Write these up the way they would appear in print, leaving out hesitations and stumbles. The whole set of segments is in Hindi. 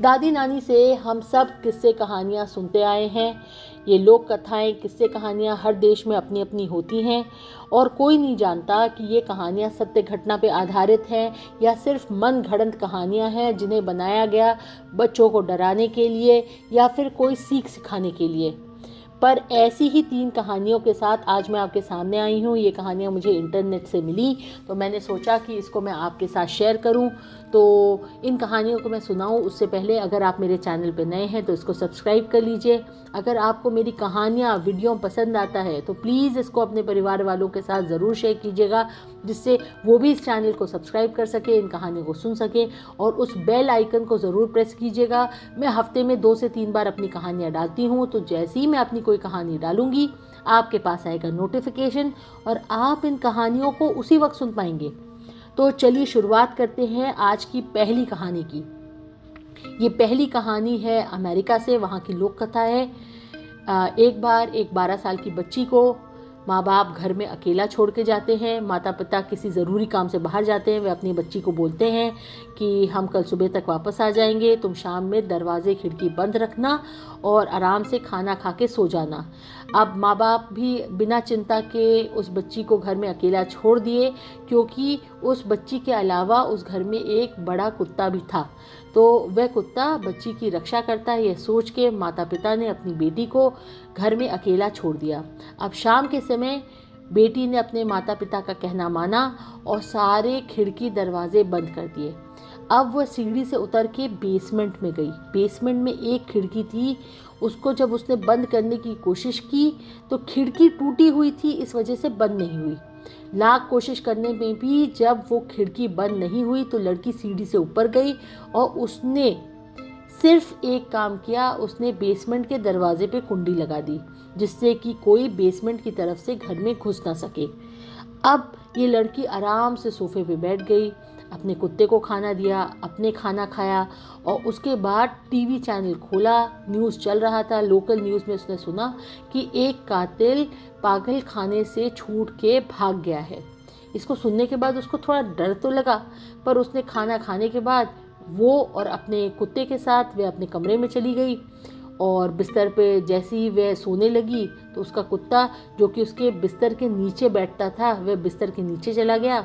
दादी नानी से हम सब किस्से कहानियाँ सुनते आए हैं। ये लोक कथाएं, किस्से कहानियाँ हर देश में अपनी अपनी होती हैं और कोई नहीं जानता कि ये कहानियाँ सत्य घटना पे आधारित हैं या सिर्फ मन घड़ंत कहानियाँ हैं जिन्हें बनाया गया बच्चों को डराने के लिए या फिर कोई सीख सिखाने के लिए। पर ऐसी ही 3 कहानियों के साथ आज मैं आपके सामने आई हूँ। ये कहानियाँ मुझे इंटरनेट से मिली तो मैंने सोचा कि इसको मैं आपके साथ शेयर करूँ। तो इन कहानियों को मैं सुनाऊँ उससे पहले अगर आप मेरे चैनल पर नए हैं तो इसको सब्सक्राइब कर लीजिए। अगर आपको मेरी कहानियाँ वीडियो पसंद आता है तो प्लीज़ इसको अपने परिवार वालों के साथ ज़रूर शेयर कीजिएगा, जिससे वो भी इस चैनल को सब्सक्राइब कर सके, इन कहानियों को सुन सके। और उस बेल आइकन को ज़रूर प्रेस कीजिएगा। मैं हफ्ते में 2 से 3 बार अपनी कहानियाँ डालती हूँ, तो जैसे ही मैं अपनी कोई कहानी डालूंगी आपके पास आएगा नोटिफिकेशन और आप इन कहानियों को उसी वक्त सुन पाएंगे। तो चलिए शुरुआत करते हैं आज की पहली कहानी की। ये पहली कहानी है अमेरिका से, वहाँ की लोक कथा है। एक बार एक 12 साल की बच्ची को माँ बाप घर में अकेला छोड़ के जाते हैं। माता पिता किसी ज़रूरी काम से बाहर जाते हैं। वे अपनी बच्ची को बोलते हैं कि हम कल सुबह तक वापस आ जाएंगे, तुम शाम में दरवाजे खिड़की बंद रखना और आराम से खाना खा के सो जाना। अब माँ बाप भी बिना चिंता के उस बच्ची को घर में अकेला छोड़ दिए, क्योंकि उस बच्ची के अलावा उस घर में एक बड़ा कुत्ता भी था। तो वह कुत्ता बच्ची की रक्षा करता है, यह सोच के माता पिता ने अपनी बेटी को घर में अकेला छोड़ दिया। अब शाम के समय बेटी ने अपने माता पिता का कहना माना और सारे खिड़की दरवाजे बंद कर दिए। अब वह सीढ़ी से उतर के बेसमेंट में गई। बेसमेंट में एक खिड़की थी, उसको जब उसने बंद करने की कोशिश की तो खिड़की टूटी हुई थी, इस वजह से बंद नहीं हुई। लाख कोशिश करने में भी जब वो खिड़की बंद नहीं हुई तो लड़की सीढ़ी से ऊपर गई और उसने सिर्फ एक काम किया, उसने बेसमेंट के दरवाजे पे कुंडी लगा दी, जिससे कि कोई बेसमेंट की तरफ से घर में घुस ना सके। अब ये लड़की आराम से सोफे पे बैठ गई, अपने कुत्ते को खाना दिया, अपने खाना खाया और उसके बाद टीवी चैनल खोला। न्यूज़ चल रहा था। लोकल न्यूज़ में उसने सुना कि एक कातिल पागल खाने से छूट के भाग गया है। इसको सुनने के बाद उसको थोड़ा डर तो लगा, पर उसने खाना खाने के बाद वो और अपने कुत्ते के साथ वह अपने कमरे में चली गई और बिस्तर पे जैसे ही वह सोने लगी तो उसका कुत्ता, जो कि उसके बिस्तर के नीचे बैठता था, वह बिस्तर के नीचे चला गया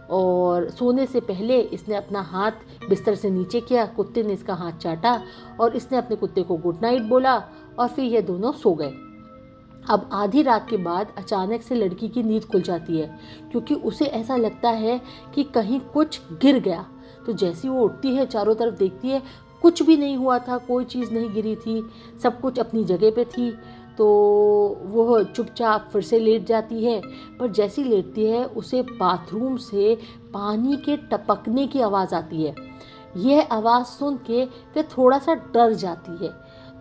और सोने से पहले इसने अपना हाथ बिस्तर से नीचे किया। कुत्ते ने इसका हाथ चाटा और इसने अपने कुत्ते को गुड नाइट बोला और फिर ये दोनों सो गए। अब आधी रात के बाद अचानक से लड़की की नींद खुल जाती है, क्योंकि उसे ऐसा लगता है कि कहीं कुछ गिर गया। तो जैसी वो उठती है, चारों तरफ देखती है, कुछ भी नहीं हुआ था, कोई चीज़ नहीं गिरी थी, सब कुछ अपनी जगह पे थी। तो वो चुपचाप फिर से लेट जाती है, पर जैसी लेटती है उसे बाथरूम से पानी के टपकने की आवाज़ आती है। यह आवाज़ सुन के वह थोड़ा सा डर जाती है।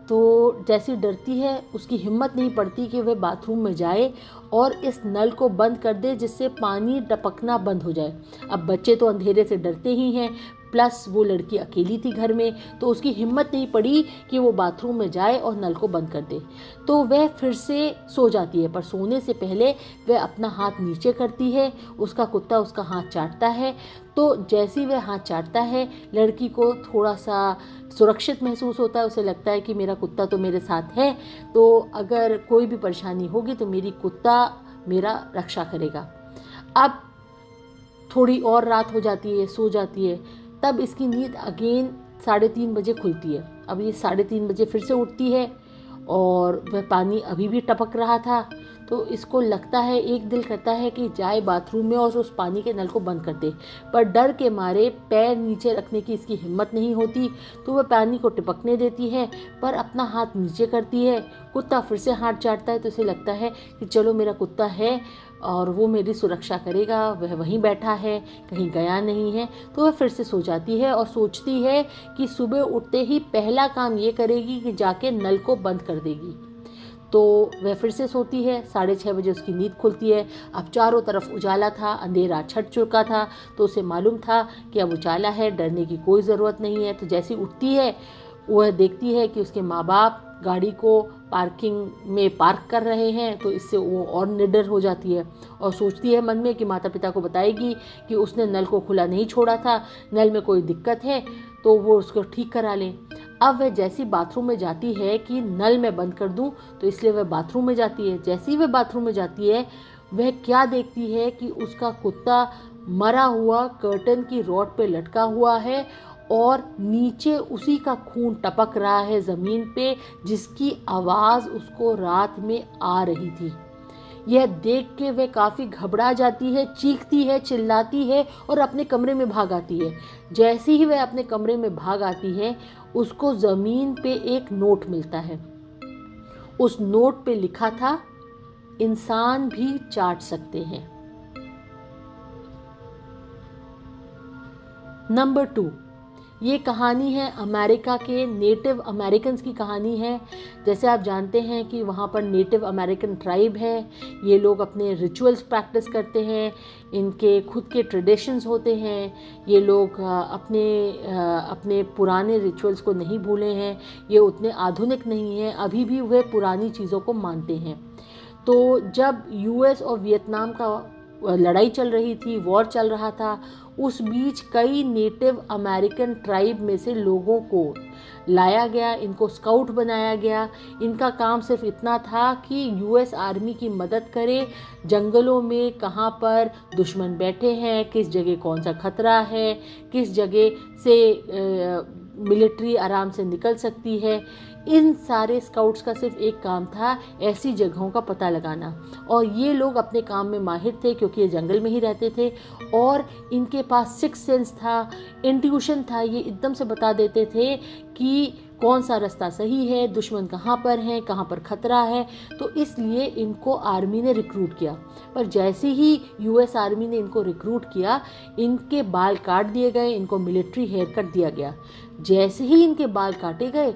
तो जैसी डरती है उसकी हिम्मत नहीं पड़ती कि वह बाथरूम में जाए और इस नल को बंद कर दे, जिससे पानी टपकना बंद हो जाए। अब बच्चे तो अंधेरे से डरते ही हैं, प्लस वो लड़की अकेली थी घर में, तो उसकी हिम्मत नहीं पड़ी कि वो बाथरूम में जाए और नल को बंद कर दे। तो वह फिर से सो जाती है, पर सोने से पहले वह अपना हाथ नीचे करती है। उसका कुत्ता उसका हाथ चाटता है। तो जैसे ही वह हाथ चाटता है, लड़की को थोड़ा सा सुरक्षित महसूस होता है। उसे लगता है कि मेरा कुत्ता तो मेरे साथ है, तो अगर कोई भी परेशानी होगी तो मेरी कुत्ता मेरा रक्षा करेगा। अब थोड़ी और रात हो जाती है, सो जाती है। तब इसकी नींद अगेन 3:30 बजे खुलती है। अब ये 3:30 बजे फिर से उठती है और वह पानी अभी भी टपक रहा था। तो इसको लगता है, एक दिल करता है कि जाए बाथरूम में और उस पानी के नल को बंद कर दे, पर डर के मारे पैर नीचे रखने की इसकी हिम्मत नहीं होती। तो वह पानी को टपकने देती है, पर अपना हाथ नीचे करती है। कुत्ता फिर से हाथ चाटता है, तो इसे लगता है कि चलो मेरा कुत्ता है और वो मेरी सुरक्षा करेगा, वह वहीं बैठा है, कहीं गया नहीं है। तो वह फिर से सो जाती है और सोचती है कि सुबह उठते ही पहला काम ये करेगी कि जाके नल को बंद कर देगी। तो वह फिर से सोती है। 6:30 बजे उसकी नींद खुलती है। अब चारों तरफ उजाला था, अंधेरा छट चुका था, तो उसे मालूम था कि अब उजाला है, डरने की कोई ज़रूरत नहीं है। तो जैसी उठती है वह देखती है कि उसके माँ बाप गाड़ी को पार्किंग में पार्क कर रहे हैं, तो इससे वो और निडर हो जाती है और सोचती है मन में कि माता पिता को बताएगी कि उसने नल को खुला नहीं छोड़ा था, नल में कोई दिक्कत है तो वो उसको ठीक करा लें। अब वह जैसी बाथरूम में जाती है कि नल मैं बंद कर दूं, तो इसलिए वह बाथरूम में जाती है। जैसे ही वह बाथरूम में जाती है, वह क्या देखती है कि उसका कुत्ता मरा हुआ कर्टन की रॉड पे लटका हुआ है और नीचे उसी का खून टपक रहा है ज़मीन पे, जिसकी आवाज़ उसको रात में आ रही थी। यह देख के वह काफ़ी घबरा जाती है, चीखती है, चिल्लाती है और अपने कमरे में भाग आती है। जैसे ही वह अपने कमरे में भाग आती है, उसको ज़मीन पे एक नोट मिलता है। उस नोट पे लिखा था, इंसान भी चाट सकते हैं। नंबर 2, ये कहानी है अमेरिका के नेटिव अमेरिकन्स की कहानी है। जैसे आप जानते हैं कि वहाँ पर नेटिव अमेरिकन ट्राइब है। ये लोग अपने रिचुअल्स प्रैक्टिस करते हैं, इनके खुद के ट्रेडिशंस होते हैं। ये लोग अपने पुराने रिचुअल्स को नहीं भूले हैं, ये उतने आधुनिक नहीं हैं, अभी भी वे पुरानी चीज़ों को मानते हैं। तो जब यूएस और वियतनाम का लड़ाई चल रही थी, वॉर चल रहा था, उस बीच कई नेटिव अमेरिकन ट्राइब में से लोगों को लाया गया, इनको स्काउट बनाया गया। इनका काम सिर्फ इतना था कि यूएस आर्मी की मदद करे, जंगलों में कहाँ पर दुश्मन बैठे हैं, किस जगह कौन सा खतरा है, किस जगह से मिलिट्री आराम से निकल सकती है। इन सारे स्काउट्स का सिर्फ एक काम था, ऐसी जगहों का पता लगाना। और ये लोग अपने काम में माहिर थे क्योंकि ये जंगल में ही रहते थे और इनके पास सिक्स सेंस था, इंट्यूशन था। ये एकदम से बता देते थे कि कौन सा रास्ता सही है, दुश्मन कहाँ पर है, कहाँ पर खतरा है। तो इसलिए इनको आर्मी ने रिक्रूट किया। पर जैसे ही यूएस आर्मी ने इनको रिक्रूट किया, इनके बाल काट दिए गए, इनको मिलिट्री हेयर कट दिया गया। जैसे ही इनके बाल काटे गए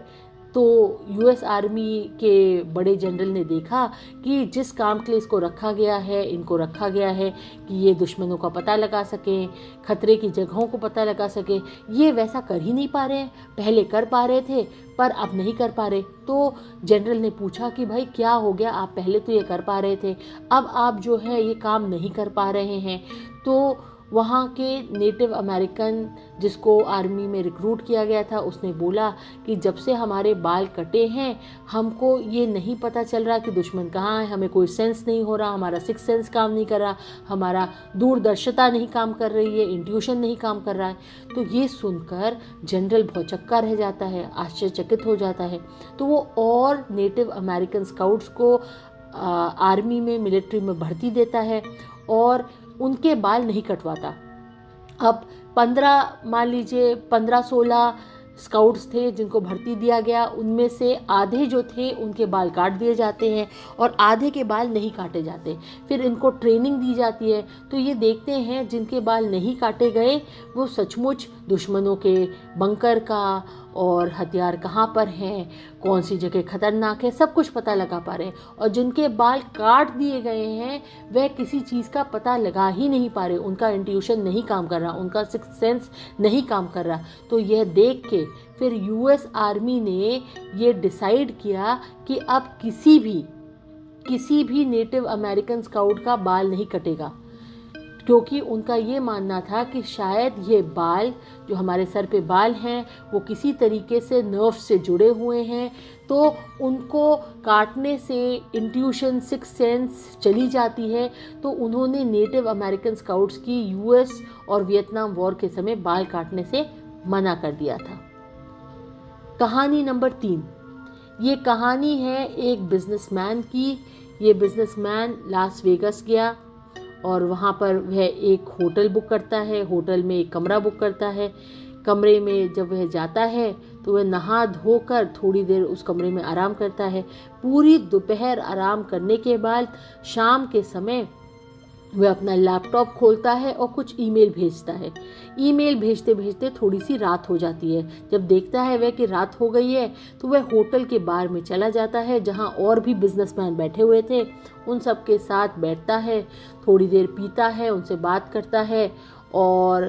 तो यूएस आर्मी के बड़े जनरल ने देखा कि जिस काम के लिए इसको रखा गया है, इनको रखा गया है कि ये दुश्मनों का पता लगा सकें, खतरे की जगहों को पता लगा सकें, ये वैसा कर ही नहीं पा रहे हैं। पहले कर पा रहे थे पर अब नहीं कर पा रहे। तो जनरल ने पूछा कि भाई क्या हो गया, आप पहले तो ये कर पा रहे थे, अब आप जो है ये काम नहीं कर पा रहे हैं। तो वहाँ के नेटिव अमेरिकन जिसको आर्मी में रिक्रूट किया गया था, उसने बोला कि जब से हमारे बाल कटे हैं, हमको ये नहीं पता चल रहा कि दुश्मन कहाँ है, हमें कोई सेंस नहीं हो रहा, हमारा सिक्स सेंस काम नहीं कर रहा, हमारा दूरदर्शिता नहीं काम कर रही है, इंट्यूशन नहीं काम कर रहा है। तो ये सुनकर जनरल भौचक्का रह जाता है, आश्चर्यचकित हो जाता है। तो वो और नेटिव अमेरिकन स्काउट्स को आर्मी में, मिलिट्री में भर्ती देता है और उनके बाल नहीं कटवाता। अब 15-16 स्काउट्स थे जिनको भर्ती दिया गया, उनमें से आधे जो थे उनके बाल काट दिए जाते हैं और आधे के बाल नहीं काटे जाते। फिर इनको ट्रेनिंग दी जाती है। तो ये देखते हैं जिनके बाल नहीं काटे गए वो सचमुच दुश्मनों के बंकर का और हथियार कहाँ पर हैं, कौन सी जगह खतरनाक है, सब कुछ पता लगा पा रहे हैं। और जिनके बाल काट दिए गए हैं वह किसी चीज़ का पता लगा ही नहीं पा रहे, उनका इंट्यूशन नहीं काम कर रहा, उनका सिक्स सेंस नहीं काम कर रहा। तो यह देख के फिर यूएस आर्मी ने ये डिसाइड किया कि अब किसी भी नेटिव अमेरिकन स्काउट का बाल नहीं कटेगा, क्योंकि उनका ये मानना था कि शायद ये बाल जो हमारे सर पे बाल हैं वो किसी तरीके से नर्व से जुड़े हुए हैं, तो उनको काटने से इंट्यूशन, सिक्स सेंस चली जाती है। तो उन्होंने नेटिव अमेरिकन स्काउट्स की यूएस और वियतनाम वॉर के समय बाल काटने से मना कर दिया था। कहानी नंबर 3, ये कहानी है एक बिजनेसमैन की। ये बिजनेसमैन लास वेगस गया और वहाँ पर वह एक होटल बुक करता है, होटल में एक कमरा बुक करता है। कमरे में जब वह जाता है तो वह नहा धोकर थोड़ी देर उस कमरे में आराम करता है। पूरी दोपहर आराम करने के बाद शाम के समय वह अपना लैपटॉप खोलता है और कुछ ईमेल भेजता है। ईमेल भेजते भेजते थोड़ी सी रात हो जाती है। जब देखता है वह कि रात हो गई है तो वह होटल के बार में चला जाता है जहां और भी बिजनेसमैन बैठे हुए थे। उन सब के साथ बैठता है, थोड़ी देर पीता है, उनसे बात करता है और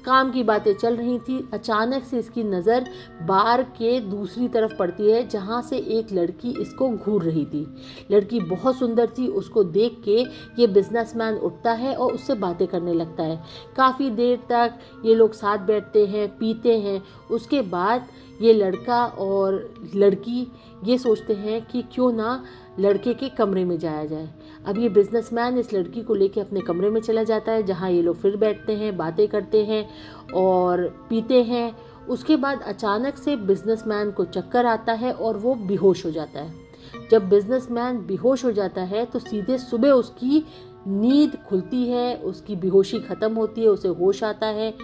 काम की बातें चल रही थी। अचानक से इसकी नज़र बार के दूसरी तरफ पड़ती है जहाँ से एक लड़की इसको घूर रही थी। लड़की बहुत सुंदर थी। उसको देख के ये बिजनेसमैन उठता है और उससे बातें करने लगता है। काफ़ी देर तक ये लोग साथ बैठते हैं, पीते हैं। उसके बाद ये लड़का और लड़की ये सोचते हैं कि क्यों ना लड़के के कमरे में जाया जाए। अब ये बिजनेसमैन इस लड़की को लेके अपने कमरे में चला जाता है जहाँ ये लोग फिर बैठते हैं, बातें करते हैं और पीते हैं। उसके बाद अचानक से बिजनेसमैन को चक्कर आता है और वो बेहोश हो जाता है। जब बिजनेसमैन बेहोश हो जाता है तो सीधे सुबह उसकी नींद खुलती है, उसकी बेहोशी ख़त्म होती है, उसे होश आता है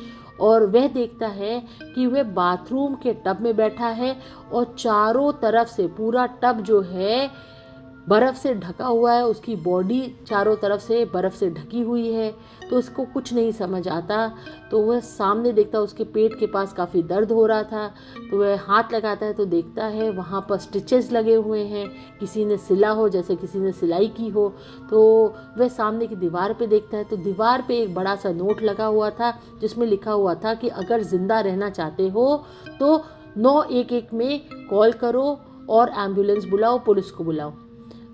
और वह देखता है कि वह बाथरूम के टब में बैठा है और चारों तरफ से पूरा टब जो है बर्फ़ से ढका हुआ है। उसकी बॉडी चारों तरफ से बर्फ़ से ढकी हुई है। तो उसको कुछ नहीं समझ आता। तो वह सामने देखता, उसके पेट के पास काफ़ी दर्द हो रहा था। तो वह हाथ लगाता है तो देखता है वहाँ पर स्टिचेस लगे हुए हैं, किसी ने सिला हो, जैसे किसी ने सिलाई की हो। तो वह सामने की दीवार पे देखता है तो दीवार पे एक बड़ा सा नोट लगा हुआ था जिसमें लिखा हुआ था कि अगर ज़िंदा रहना चाहते हो तो 911 में कॉल करो और एम्बुलेंस बुलाओ, पुलिस को बुलाओ।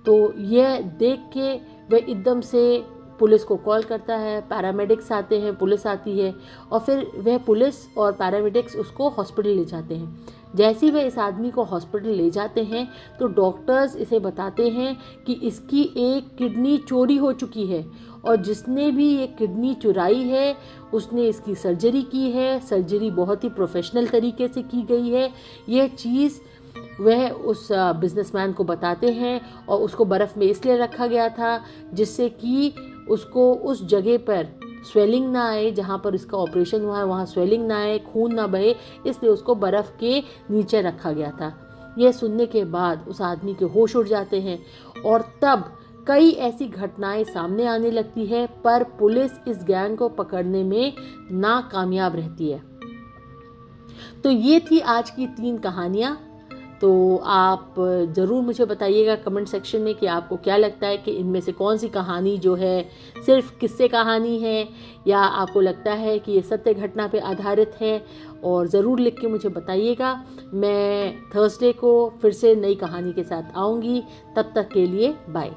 तो यह देख के वह एकदम से पुलिस को कॉल करता है। पैरामेडिक्स आते हैं, पुलिस आती है और फिर वह पुलिस और पैरामेडिक्स उसको हॉस्पिटल ले जाते हैं। जैसे ही वह इस आदमी को हॉस्पिटल ले जाते हैं तो डॉक्टर्स इसे बताते हैं कि इसकी एक किडनी चोरी हो चुकी है और जिसने भी ये किडनी चुराई है उसने इसकी सर्जरी की है। सर्जरी बहुत ही प्रोफेशनल तरीके से की गई है। यह चीज़ वह उस बिजनेसमैन को बताते हैं और उसको बर्फ़ में इसलिए रखा गया था जिससे कि उसको उस जगह पर स्वेलिंग ना आए, जहाँ पर इसका ऑपरेशन हुआ है वहाँ स्वेलिंग ना आए, खून ना बहे, इसलिए उसको बर्फ़ के नीचे रखा गया था। यह सुनने के बाद उस आदमी के होश उड़ जाते हैं और तब कई ऐसी घटनाएं सामने आने लगती है पर पुलिस इस गैंग को पकड़ने में नाकामयाब रहती है। तो ये थी आज की 3 कहानियाँ। तो आप ज़रूर मुझे बताइएगा कमेंट सेक्शन में कि आपको क्या लगता है कि इनमें से कौन सी कहानी जो है सिर्फ किस्से कहानी है या आपको लगता है कि ये सत्य घटना पे आधारित है। और ज़रूर लिख के मुझे बताइएगा। मैं थर्सडे को फिर से नई कहानी के साथ आऊँगी। तब तक के लिए बाय।